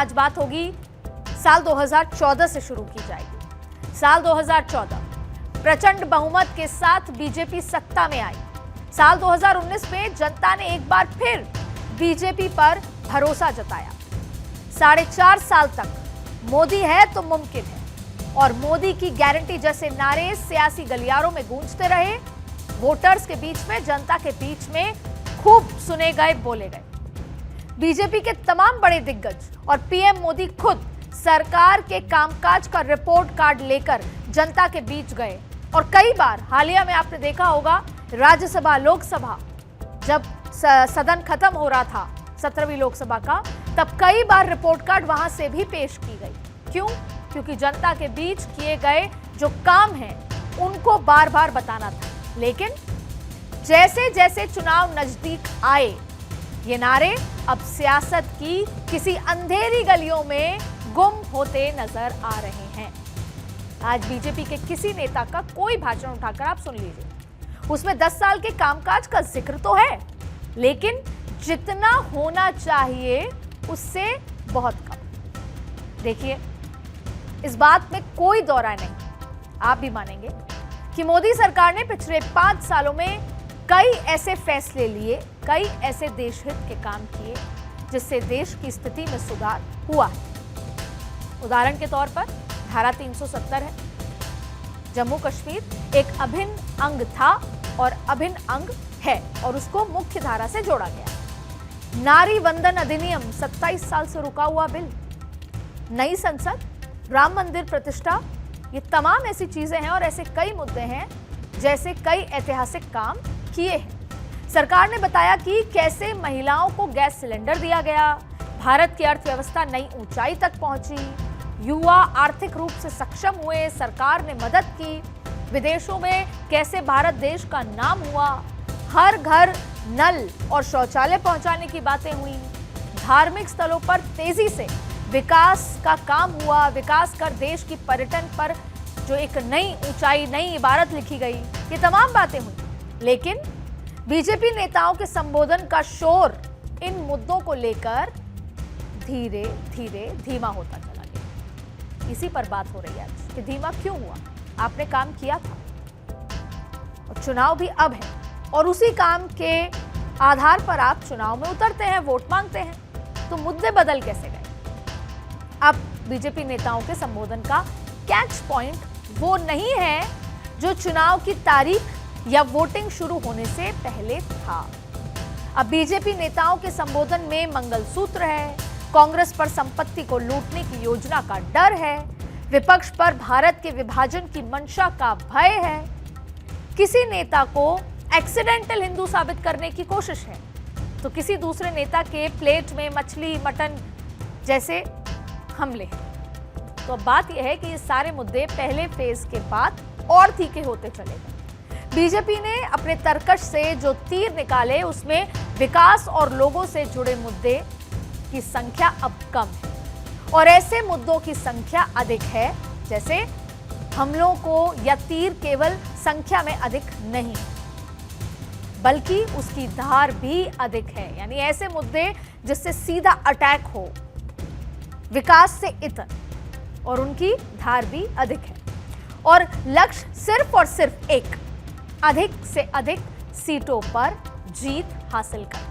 आज बात होगी साल 2014 से शुरू की जाएगी। साल 2014 प्रचंड बहुमत के साथ बीजेपी सत्ता में आई। साल 2019 में जनता ने एक बार फिर बीजेपी पर भरोसा जताया। 4.5 साल तक मोदी है तो मुमकिन है और मोदी की गारंटी जैसे नारे सियासी गलियारों में गूंजते रहे। वोटर्स के बीच में, जनता के बीच में खूब सुने गए, बोले गए। बीजेपी के तमाम बड़े दिग्गज और पीएम मोदी खुद सरकार के कामकाज का रिपोर्ट कार्ड लेकर जनता के बीच गए और कई बार हालिया में आपने देखा होगा राज्यसभा, लोकसभा, जब सदन खत्म हो रहा था 17वीं लोकसभा का, तब कई बार रिपोर्ट कार्ड वहां से भी पेश की गई। क्यों? क्योंकि जनता के बीच किए गए जो काम हैं उनको बार बार बताना था। लेकिन जैसे जैसे चुनाव नजदीक आए, ये नारे अब सियासत की किसी अंधेरी गलियों में गुम होते नजर आ रहे हैं। आज बीजेपी के किसी नेता का कोई भाषण उठाकर आप सुन लीजिए, उसमें 10 साल के कामकाज का जिक्र तो है, लेकिन जितना होना चाहिए उससे बहुत कम। देखिए, इस बात में कोई दौरा नहीं, आप भी मानेंगे कि मोदी सरकार ने पिछले 5 सालों में कई ऐसे फैसले लिए, कई ऐसे देशहित के काम किए जिससे देश की स्थिति में सुधार हुआ है। उदाहरण के तौर पर धारा 370 है। जम्मू कश्मीर एक अभिन्न अंग था और अभिन्न अंग है और उसको मुख्य धारा से जोड़ा गया। नारी वंदन अधिनियम 27 साल से रुका हुआ बिल, नई संसद, राम मंदिर प्रतिष्ठा, ये तमाम ऐसी चीजें हैं और ऐसे कई मुद्दे हैं जैसे कई ऐतिहासिक काम किए हैं। सरकार ने बताया कि कैसे महिलाओं को गैस सिलेंडर दिया गया, भारत की अर्थव्यवस्था नई ऊंचाई तक पहुंची, युवा आर्थिक रूप से सक्षम हुए, सरकार ने मदद की, विदेशों में कैसे भारत देश का नाम हुआ, हर घर नल और शौचालय पहुंचाने की बातें हुई, धार्मिक स्थलों पर तेजी से विकास का काम हुआ, विकास कर देश की पर्यटन पर जो एक नई ऊंचाई, नई इबारत लिखी गई, ये तमाम बातें हुई। लेकिन बीजेपी नेताओं के संबोधन का शोर इन मुद्दों को लेकर धीरे धीरे धीमा होता चला गया। इसी पर बात हो रही है आज कि धीमा क्यों हुआ? आपने काम किया था और चुनाव भी अब है और उसी काम के आधार पर आप चुनाव में उतरते हैं, वोट मांगते हैं, तो मुद्दे बदल कैसे गए? अब बीजेपी नेताओं के संबोधन का कैच पॉइंट वो नहीं है जो चुनाव की तारीख या वोटिंग शुरू होने से पहले था। अब बीजेपी नेताओं के संबोधन में मंगलसूत्र है, कांग्रेस पर संपत्ति को लूटने की योजना का डर है, विपक्ष पर भारत के विभाजन की मंशा का भय है, किसी नेता को एक्सीडेंटल हिंदू साबित करने की कोशिश है, तो किसी दूसरे नेता के प्लेट में मछली, मटन जैसे हमले हैं। तो अब बात यह है कि ये सारे मुद्दे पहले फेज के बाद और तीखे होते चले गए। बीजेपी ने अपने तरकश से जो तीर निकाले उसमें विकास और लोगों से जुड़े मुद्दे की संख्या अब कम है और ऐसे मुद्दों की संख्या अधिक है जैसे हमलों को या तीर केवल संख्या में अधिक नहीं बल्कि उसकी धार भी अधिक है। यानी ऐसे मुद्दे जिससे सीधा अटैक हो, विकास से इतर, और उनकी धार भी अधिक है और लक्ष्य सिर्फ और सिर्फ एक, अधिक से अधिक सीटों पर जीत हासिल करना।